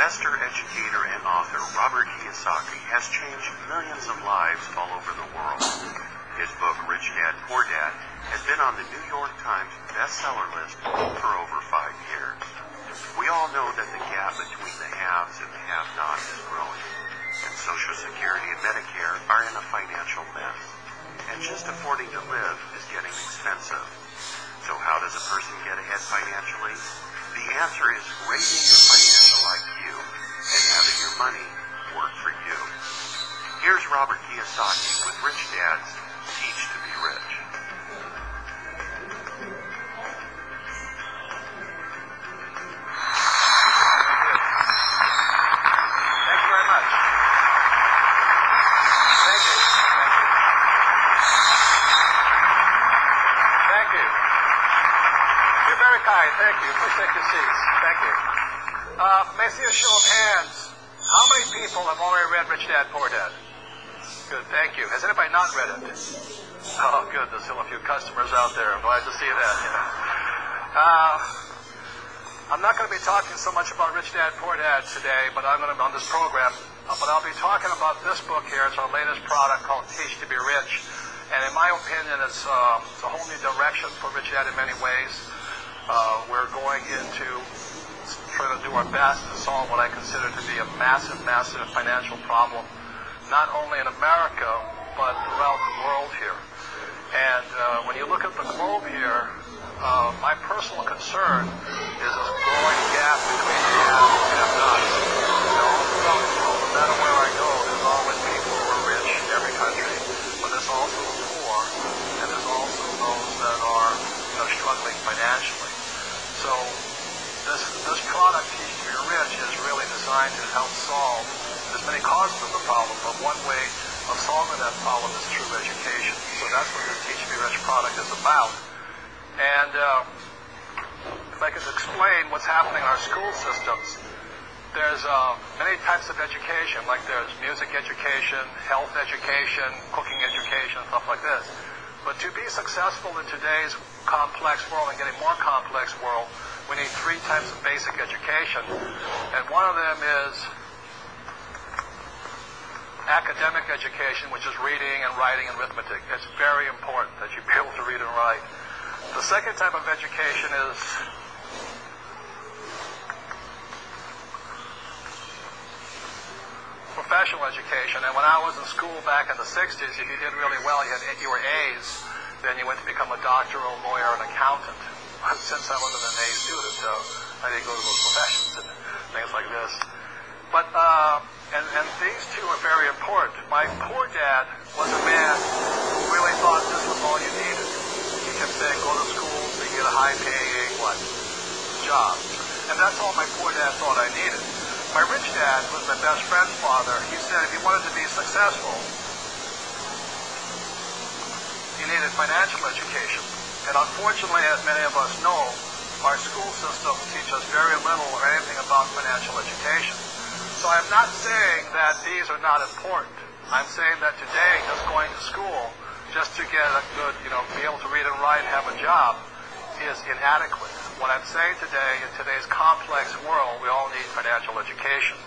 Investor, educator, and author Robert Kiyosaki has changed millions of lives all over the world. His book, Rich Dad, Poor Dad, has been on the New York Times bestseller list for over 5 years. We all know that the gap between the haves and the have-nots is growing, and Social Security and Medicare are in a financial mess. And just affording to live is getting expensive. So how does a person get ahead financially? The answer is raising your financial IQ and having your money work for you. Here's Robert Kiyosaki with Rich Dads Teach to Be Rich. Thank you very much. Thank you. Thank you. You're very kind. Thank you. Please take your seats. Thank you. May I see a show of hands? How many people have already read Rich Dad, Poor Dad? Good, thank you. Has anybody not read it? Oh, good. There's still a few customers out there. I'm glad to see that. I'm not going to be talking so much about Rich Dad, Poor Dad today, but I'm going to be on this program. But I'll be talking about this book here. It's our latest product called Teach to Be Rich. And in my opinion, it's a whole new direction for Rich Dad in many ways. We're going into trying to do our best to solve what I consider to be a massive, massive financial problem, not only in America, but throughout the world here. And when you look at the globe here, my personal concern is this growing gap between the haves and the have-nots. All throughout the world, no matter where I go, there's always people who are rich in every country, but there's also the poor, and there's also those that are struggling financially. So this product, Teach to Be Rich, is really designed to help solve. There's many causes of the problem, but one way of solving that problem is through education. So that's what this Teach to Be Rich product is about. And if I could explain what's happening in our school systems, there's many types of education, like there's music education, health education, cooking education, stuff like this. But to be successful in today's complex world and getting more complex world, we need 3 types of basic education. And one of them is academic education, which is reading and writing and arithmetic. It's very important that you be able to read and write. The second type of education is professional education. And when I was in school back in the 60s, if you did really well, you were A's, then you went to become a doctor, a lawyer, an accountant. Since I wasn't an A student, so I didn't go to those professions and things like this. But, and these 2 are very important. My poor dad was a man who really thought this was all you needed. He kept saying, go to school so you get a high-paying, job. And that's all my poor dad thought I needed. My rich dad was my best friend's father. He said if he wanted to be successful, he needed financial education. And unfortunately, as many of us know, our school systems teach us very little or anything about financial education. So I'm not saying that these are not important. I'm saying that today, just going to school, just to get a good, be able to read and write and have a job, is inadequate. What I'm saying today, in today's complex world, we all need financial education.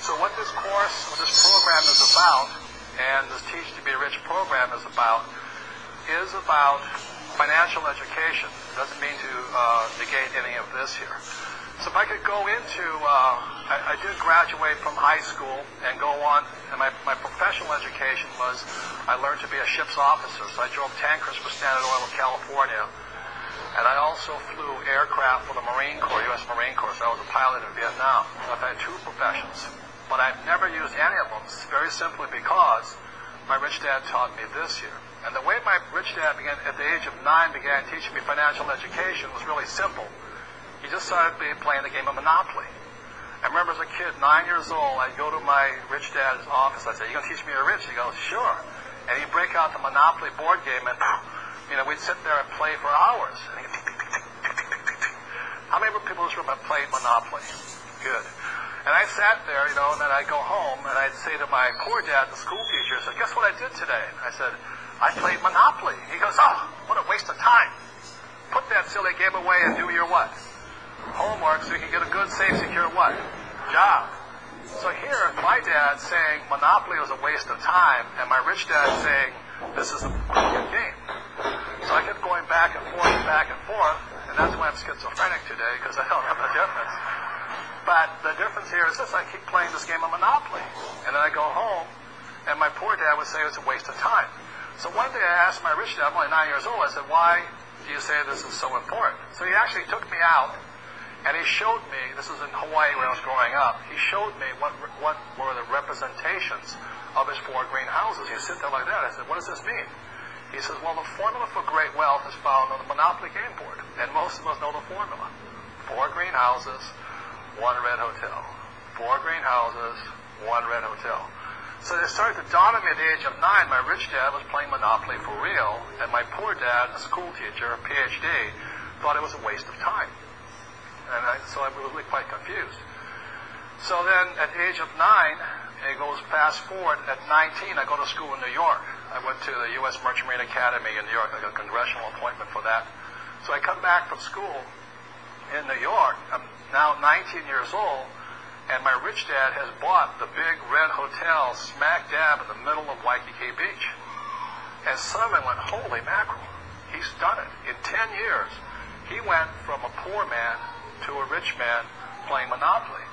So what this course, what this program is about, and this Teach to Be Rich program is about financial education. Doesn't mean to negate any of this here. So if I could go into, I did graduate from high school and go on, and my professional education was, I learned to be a ship's officer. So I drove tankers for Standard Oil of California. And I also flew aircraft for the Marine Corps, U.S. Marine Corps. So I was a pilot in Vietnam. So I've had 2 professions. But I've never used any of them, very simply because my rich dad taught me this here. And the way my rich dad began, at the age of 9, began teaching me financial education was really simple. He just started playing the game of Monopoly. I remember as a kid, 9 years old, I'd go to my rich dad's office. I'd say, you going to teach me you're rich? He goes, sure. And he'd break out the Monopoly board game, and we'd sit there and play for hours. And he'd tick, tick, tick, tick, tick, tick, tick, tick. How many people in this room have played Monopoly? Good. And I sat there, and then I'd go home, and I'd say to my poor dad, the school teacher, I said, guess what I did today? I said, I played Monopoly. He goes, oh, what a waste of time. Put that silly game away and do your what? Homework so you can get a good, safe, secure what? Job. So here, my dad saying Monopoly was a waste of time, and my rich dad saying this is a brilliant game. So I kept going back and forth, and that's why I'm schizophrenic today, because I don't know the difference. But the difference here is this: I keep playing this game of Monopoly, and then I go home, and my poor dad would say it's a waste of time. So one day I asked my rich dad, I'm only 9 years old, I said, why do you say this is so important? So he actually took me out, and he showed me, this was in Hawaii when I was growing up, he showed me what were the representations of his 4 green houses. He'd sit there like that. I said, what does this mean? He says, well, the formula for great wealth is found on the Monopoly game board, and most of us know the formula. 4 green houses, 1 red hotel. 4 green houses, 1 red hotel. So it started to dawn on me at the age of 9, my rich dad was playing Monopoly for real, and my poor dad, a school teacher, a PhD, thought it was a waste of time. And so I was really quite confused. So then at the age of 9, it goes fast forward, at 19, I go to school in New York. I went to the U.S. Merchant Marine Academy in New York. I got a congressional appointment for that. So I come back from school in New York. I'm now 19 years old, and my rich dad has bought the big red hotel smack dab in the middle of Waikiki Beach. And suddenly went, holy mackerel, he's done it. In 10 years, he went from a poor man to a rich man playing Monopoly.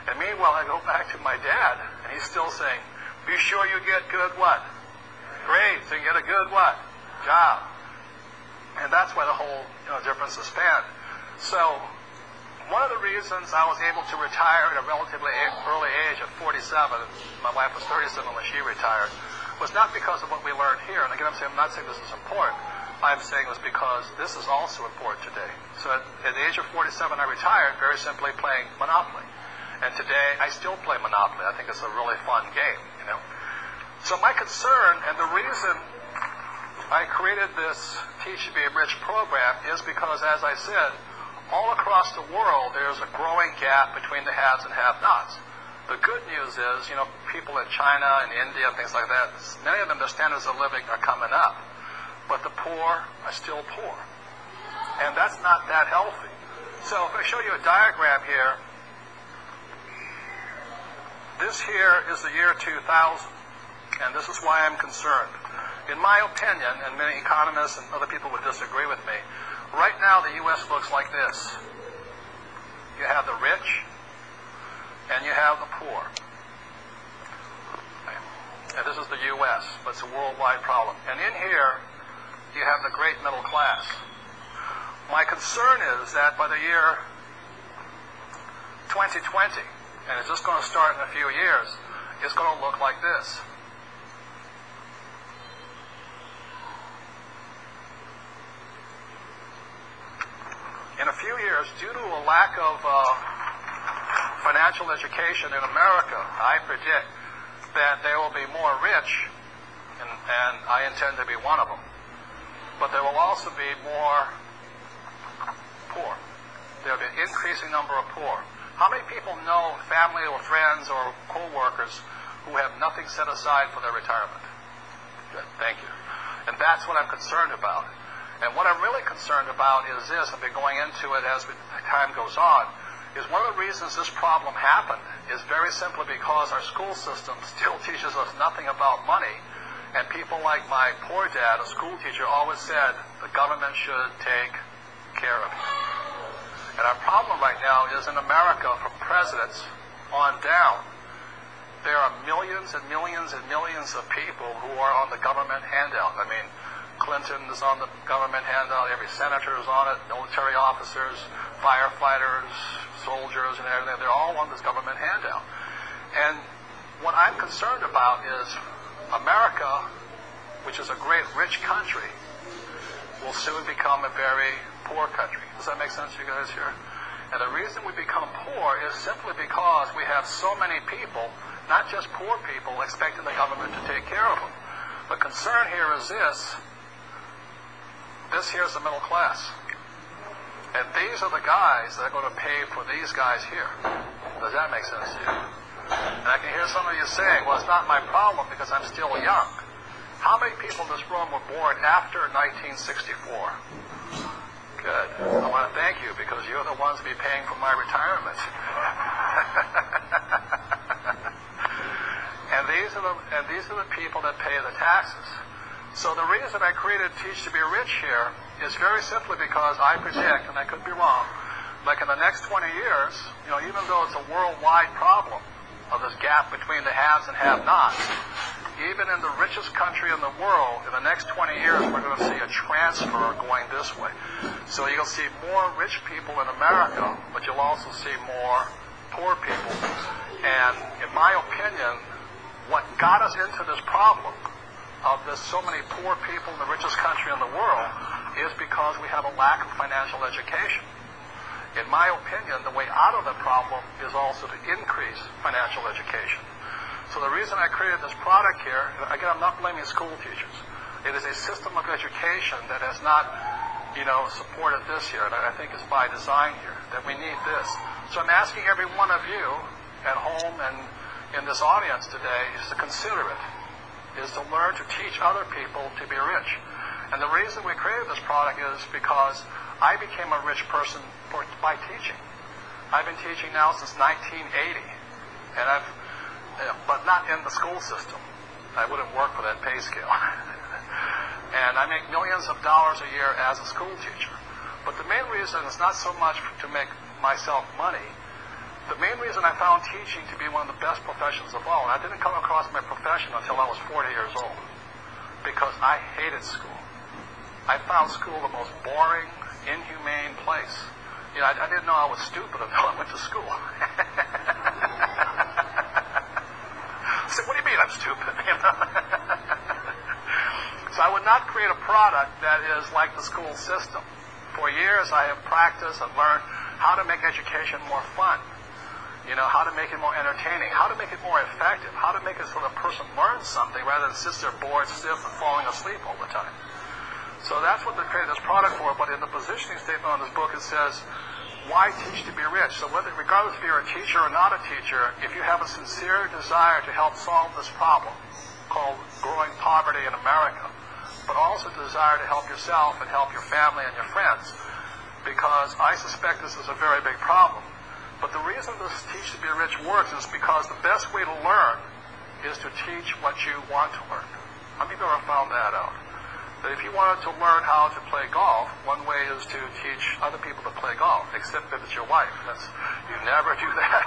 And meanwhile, I go back to my dad, and he's still saying, be sure you get good what? Grades, and get a good what? Job. And that's why the whole difference is spanned. So one of the reasons I was able to retire at a relatively early age at 47, my wife was 37 when she retired, was not because of what we learned here. And again, I'm not saying this is important. I'm saying it was because this is also important today. So at the age of 47, I retired very simply playing Monopoly. And today, I still play Monopoly. I think it's a really fun game, So my concern, and the reason I created this Teach to Be Rich program is because, as I said, all across the world, there's a growing gap between the haves and have-nots. The good news is, people in China and India and things like that, many of them, their standards of living are coming up. But the poor are still poor. And that's not that healthy. So if I show you a diagram here, this here is the year 2000. And this is why I'm concerned. In my opinion, and many economists and other people would disagree with me, right now the U.S. looks like this. You have the rich, and you have the poor. Okay. And this is the U.S., but it's a worldwide problem. And in here, you have the great middle class. My concern is that by the year 2020, and it's just going to start in a few years, it's going to look like this. In a few years, due to a lack of financial education in America, I predict that there will be more rich, and I intend to be one of them. But there will also be more poor. There will be an increasing number of poor. How many people know family or friends or co-workers who have nothing set aside for their retirement? Good, thank you. And that's what I'm concerned about. And what I'm really concerned about is this, I've been going into it as time goes on, is one of the reasons this problem happened is very simply because our school system still teaches us nothing about money. And people like my poor dad, a school teacher, always said the government should take care of you. And our problem right now is in America, from presidents on down, there are millions and millions and millions of people who are on the government handout. I mean, Clinton is on the government handout, every senator is on it, military officers, firefighters, soldiers, and everything, they're all on this government handout. And what I'm concerned about is America, which is a great rich country, will soon become a very poor country. Does that make sense to you guys here? And the reason we become poor is simply because we have so many people, not just poor people, expecting the government to take care of them. The concern here is this. This here is the middle class. And these are the guys that are going to pay for these guys here. Does that make sense to you? And I can hear some of you saying, well, it's not my problem because I'm still young. How many people in this room were born after 1964? Good. I want to thank you because you're the ones to be paying for my retirement. these are the people that pay the taxes. So the reason I created Teach to Be Rich here is very simply because I predict, and I could be wrong, like in the next 20 years, even though it's a worldwide problem of this gap between the haves and have-nots, even in the richest country in the world, in the next 20 years, we're going to see a transfer going this way. So you'll see more rich people in America, but you'll also see more poor people. And in my opinion, what got us into this problem of there's so many poor people in the richest country in the world is because we have a lack of financial education. In my opinion, the way out of the problem is also to increase financial education. So the reason I created this product here, again, I'm not blaming school teachers. It is a system of education that has not, supported this here. And I think it's by design here that we need this. So I'm asking every one of you at home and in this audience today is to consider it, is to learn to teach other people to be rich. And the reason we created this product is because I became a rich person by teaching. I've been teaching now since 1980, and but not in the school system. I wouldn't work for that pay scale. And I make millions of dollars a year as a school teacher. But the main reason is not so much to make myself money. The main reason I found teaching to be one of the best professions of all, and I didn't come across my profession until I was 40 years old, because I hated school. I found school the most boring, inhumane place. I didn't know I was stupid until I went to school. I said, what do you mean I'm stupid? So I would not create a product that is like the school system. For years I have practiced and learned how to make education more fun. How to make it more entertaining, how to make it more effective, how to make it so the person learns something rather than sits there bored, stiff, and falling asleep all the time. So that's what they created this product for, but in the positioning statement on this book it says, why teach to be rich? So regardless if you're a teacher or not a teacher, if you have a sincere desire to help solve this problem called growing poverty in America, but also desire to help yourself and help your family and your friends, because I suspect this is a very big problem. But the reason this Teach to Be Rich works is because the best way to learn is to teach what you want to learn. How many people ever found that out? That if you wanted to learn how to play golf, one way is to teach other people to play golf, except if it's your wife. You never do that.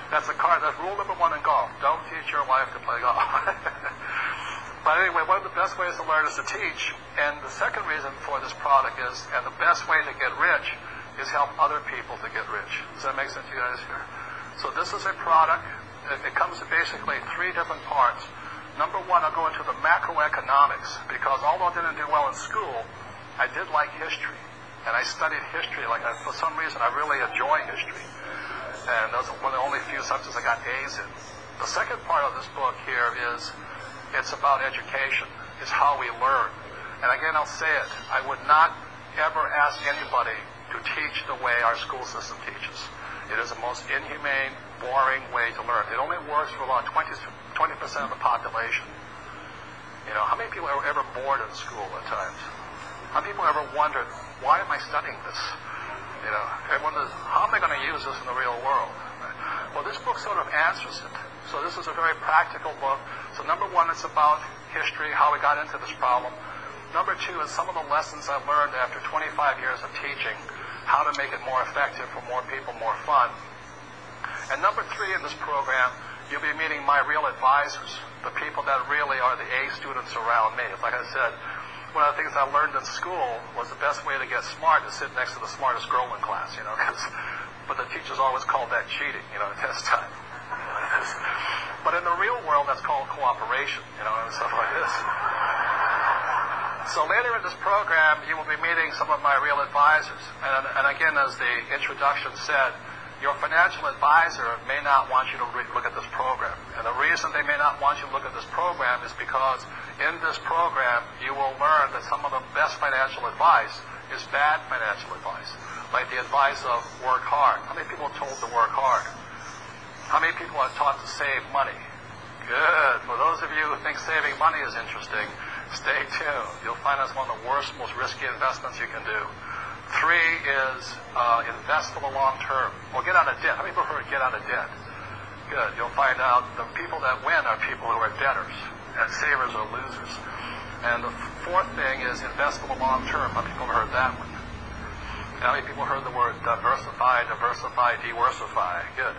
That's rule number one in golf. Don't teach your wife to play golf. But anyway, one of the best ways to learn is to teach. And the second reason for this product is, and the best way to get rich, is help other people to get rich. Does that make sense to you guys here? So this is a product. It comes in basically 3 different parts. Number one, I'll go into the macroeconomics, because although I didn't do well in school, I did like history. And I studied history. For some reason, I really enjoy history. And those are one of the only few subjects I got A's in. The second part of this book here is, it's about education. It's how we learn. And again, I'll say it. I would not ever ask anybody to teach the way our school system teaches. It is the most inhumane, boring way to learn. It only works for about 20% of the population. How many people are ever bored in school at times? How many people ever wondered, why am I studying this? Everyone says, how am I going to use this in the real world? Well, this book sort of answers it. So this is a very practical book. So number one, it's about history, how we got into this problem. Number two is some of the lessons I've learned after 25 years of teaching, how to make it more effective for more people, more fun. And number three in this program, you'll be meeting my real advisors, the people that really are the A students around me. Like I said, one of the things I learned in school was the best way to get smart is sit next to the smartest girl in class, but the teachers always called that cheating, at test time. But in the real world, that's called cooperation, and stuff like this. So later in this program, you will be meeting some of my real advisors. And again, as the introduction said, your financial advisor may not want you to look at this program. And the reason they may not want you to look at this program is because in this program, you will learn that some of the best financial advice is bad financial advice. Like the advice of work hard. How many people are told to work hard? How many people are taught to save money? Good. For those of you who think saving money is interesting, stay tuned. You'll find that's one of the worst, most risky investments you can do. 3 is invest for the long term. Or get out of debt. How many people heard get out of debt? Good. You'll find out the people that win are people who are debtors, and savers are losers. And the fourth thing is invest for the long term. How many people have heard that one? How many people heard the word diversify, diversify? Good.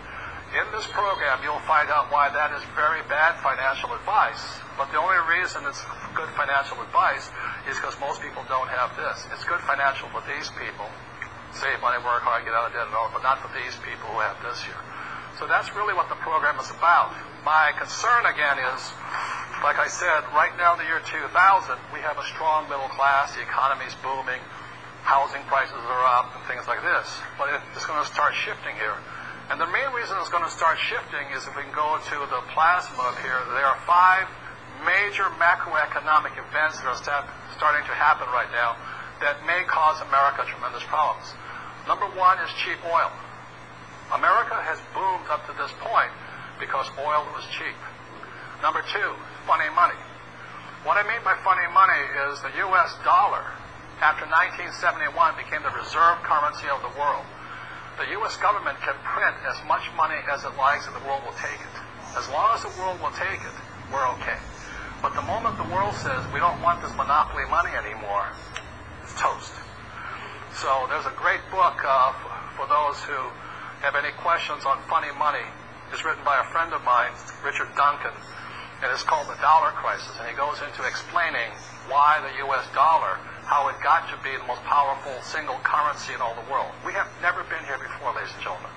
In this program, you'll find out why that is very bad financial advice. But the only reason it's good financial advice is because most people don't have this. It's good financial for these people. Save money, work hard, get out of debt and all, but not for these people who have this here. So that's really what the program is about. My concern, again, is, like I said, right now in the year 2000, we have a strong middle class, the economy's booming, housing prices are up, and things like this. But it's going to start shifting here. And the main reason it's going to start shifting is if we can go to the plasma up here, there are 5 major macroeconomic events that are starting to happen right now that may cause America tremendous problems. Number 1 is cheap oil. America has boomed up to this point because oil was cheap. Number 2, funny money. What I mean by funny money is the U.S. dollar, after 1971, became the reserve currency of the world. The U.S. government can print as much money as it likes and the world will take it. As long as the world will take it, we're okay. But the moment the world says we don't want this monopoly money anymore, it's toast. So there's a great book for those who have any questions on funny money. It's written by a friend of mine, Richard Duncan, and it's called The Dollar Crisis. And he goes into explaining why the U.S. dollar, how it got to be the most powerful single currency in all the world. We have never been here before, ladies and gentlemen.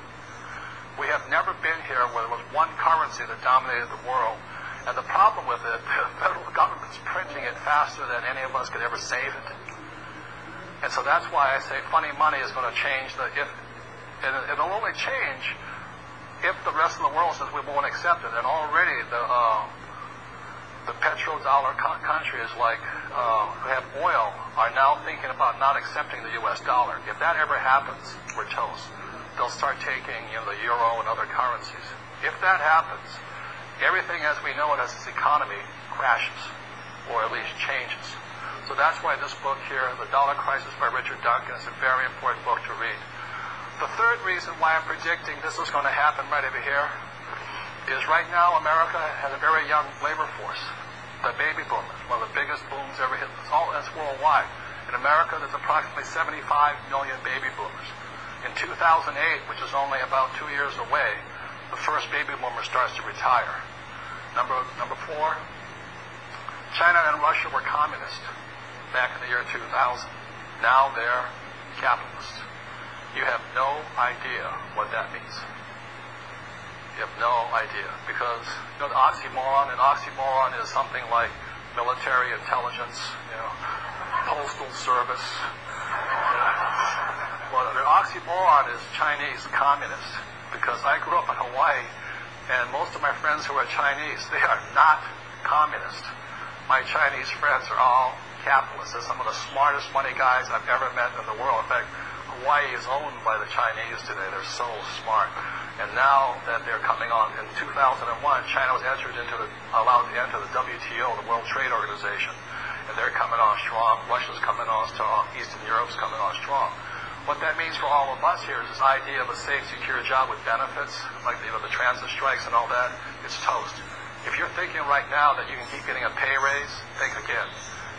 We have never been here where there was one currency that dominated the world. And the problem with it, the federal government's printing it faster than any of us could ever save it. And so that's why I say funny money is going to change and it'll only change if the rest of the world says we won't accept it. And already the petrodollar countries like who have oil are now thinking about not accepting the U.S. dollar. If that ever happens, we're toast. They'll start taking the euro and other currencies. If that happens, everything as we know it as this economy crashes, or at least changes. So that's why this book here, The Dollar Crisis by Richard Duncan, is a very important book to read. The third reason why I'm predicting this is going to happen right over here is right now America has a very young labor force. The baby boomers, one of the biggest booms ever hit. That's worldwide. In America, there's approximately 75 million baby boomers. In 2008, which is only about 2 years away, the first baby boomer starts to retire. Number 4, China and Russia were communist back in the year 2000. Now they're capitalist. You have no idea what that means. You have no idea, because the oxymoron, and oxymoron is something like military intelligence, postal service. Well, the oxymoron is Chinese communist, because I grew up in Hawaii, and most of my friends who are Chinese, they are not communist. My Chinese friends are all capitalists. They're some of the smartest money guys I've ever met in the world. In fact, Hawaii is owned by the Chinese today. They're so smart. And now that they're coming on, in 2001, China was allowed to enter the WTO, the World Trade Organization. And they're coming on strong. Russia's coming on strong. Eastern Europe's coming on strong. What that means for all of us here is this idea of a safe, secure job with benefits, like the transit strikes and all that. It's toast. If you're thinking right now that you can keep getting a pay raise, think again.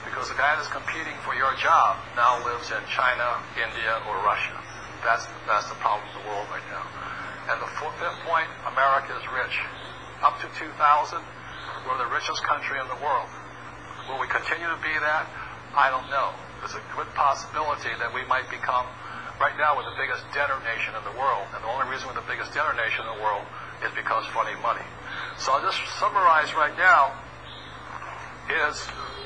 Because the guy that's competing for your job now lives in China, India, or Russia. That's the problem of the world right now. And the fifth point, America is rich. Up to 2000, we're the richest country in the world. Will we continue to be that? I don't know. There's a good possibility that we might become, right now we're the biggest debtor nation in the world. And the only reason we're the biggest debtor nation in the world is because funny money. So I'll just summarize right now is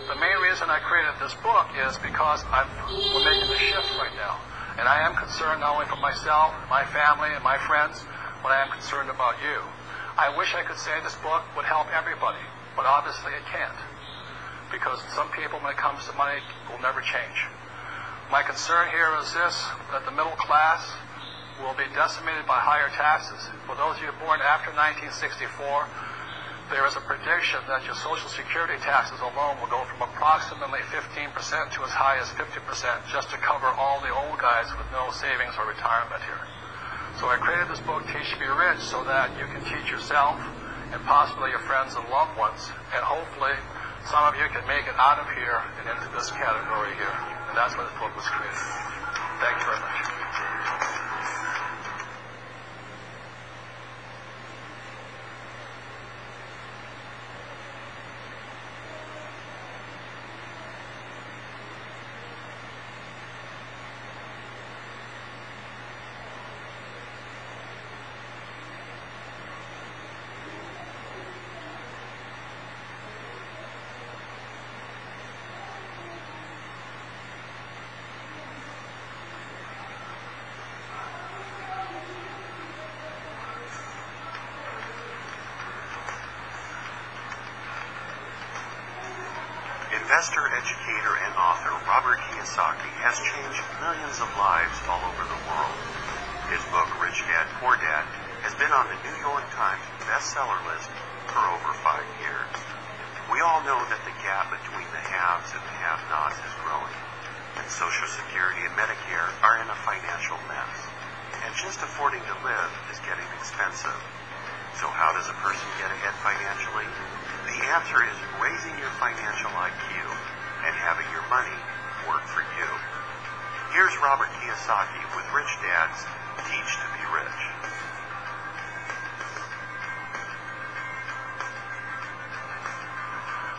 the main reason I created this book is because we're making the shift right now. And I am concerned not only for myself, my family, and my friends, but I am concerned about you. I wish I could say this book would help everybody, but obviously it can't. Because some people, when it comes to money, will never change. My concern here is this, that the middle class will be decimated by higher taxes. For those of you born after 1964, there is a prediction that your Social Security taxes alone will go from approximately 15% to as high as 50% just to cover all the old guys with no savings or retirement here. So I created this book, Teach to Be Rich, so that you can teach yourself and possibly your friends and loved ones. And hopefully some of you can make it out of here and into this category here. And that's why this book was created. Thank you very much. Investor, educator, and author Robert Kiyosaki has changed millions of lives all over the world. His book, Rich Dad, Poor Dad, has been on the New York Times bestseller list for over 5 years. We all know that the gap between the haves and the have-nots is growing, and Social Security and Medicare are in a financial mess, and just affording to live is getting expensive. So how does a person get ahead financially? The answer is raising your financial IQ and having your money work for you. Here's Robert Kiyosaki with Rich Dad's Teach to Be Rich.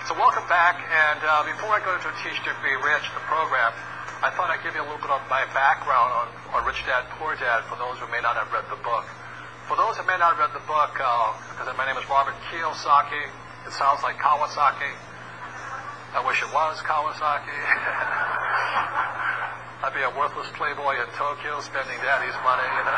So welcome back, and before I go into Teach to Be Rich, the program, I thought I'd give you a little bit of my background on Rich Dad, Poor Dad for those who may not have read the book. For those who may not have read the book, because my name is Robert Kiyosaki. It sounds like Kawasaki. I wish it was Kawasaki. I'd be a worthless playboy in Tokyo spending daddy's money, you know.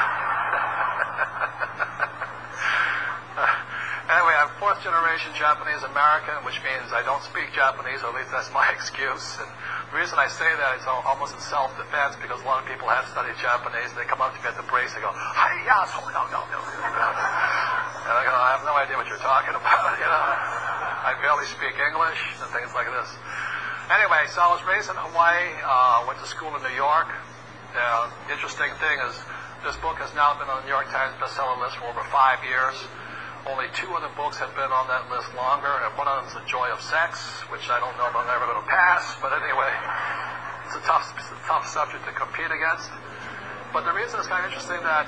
Anyway, I'm fourth generation Japanese American, which means I don't speak Japanese, or at least that's my excuse. And the reason I say that is almost in self-defense, because a lot of people have studied Japanese. They come up to me at the breaks, they go, "Hi-ya, so no." And I go, "I have no idea what you're talking about," you know. I barely speak English and things like this. Anyway, so I was raised in Hawaii, went to school in New York. The interesting thing is this book has now been on the New York Times bestseller list for over 5 years. Only 2 other books have been on that list longer, and one of them is The Joy of Sex, which I don't know if I'm ever going to pass, but anyway, it's a tough subject to compete against. But the reason it's kind of interesting that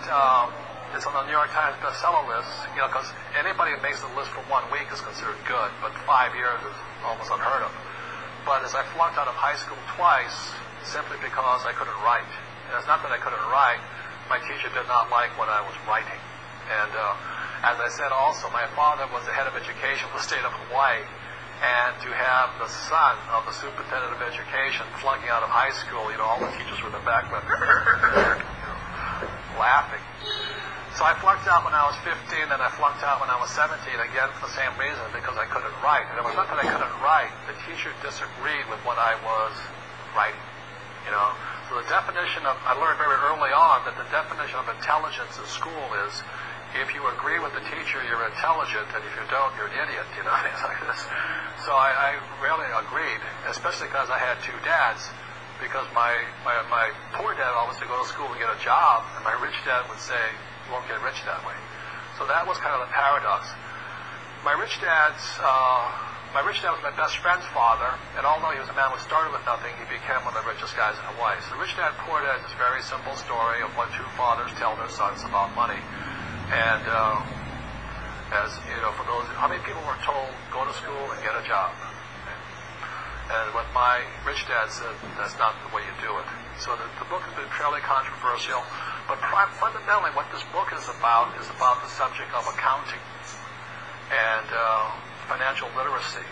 it's on the New York Times bestseller list, you know, because anybody who makes the list for 1 week is considered good, but 5 years is almost unheard of. But as I flunked out of high school twice, simply because I couldn't write. And it's not that I couldn't write, my teacher did not like what I was writing. And as I said also, my father was the head of education for the state of Hawaii, and to have the son of the superintendent of education flunking out of high school, you know, all the teachers were in the background laughing. So I flunked out when I was 15, and I flunked out when I was 17, again for the same reason, because I couldn't write. And it was not that I couldn't write, the teacher disagreed with what I was writing, you know. So the definition of, I learned very early on that the definition of intelligence in school is, if you agree with the teacher, you're intelligent, and if you don't, you're an idiot, you know, things like this. So I rarely agreed, especially because I had 2 dads, because my poor dad always had to go to school and get a job, and my rich dad would say, you won't get rich that way. So that was kind of the paradox. My rich dad was my best friend's father, and although he was a man who started with nothing, he became one of the richest guys in Hawaii. So the Rich Dad, Poor Dad is a very simple story of what 2 fathers tell their sons about money. And as you know, for those, how many people were told, go to school and get a job? And what my rich dad said, that's not the way you do it. So the book has been fairly controversial, but fundamentally what this book is about the subject of accounting and financial literacy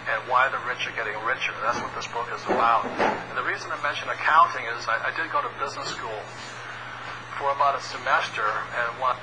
and why the rich are getting richer. That's what this book is about. And the reason I mention accounting is I did go to business school for about a semester, and what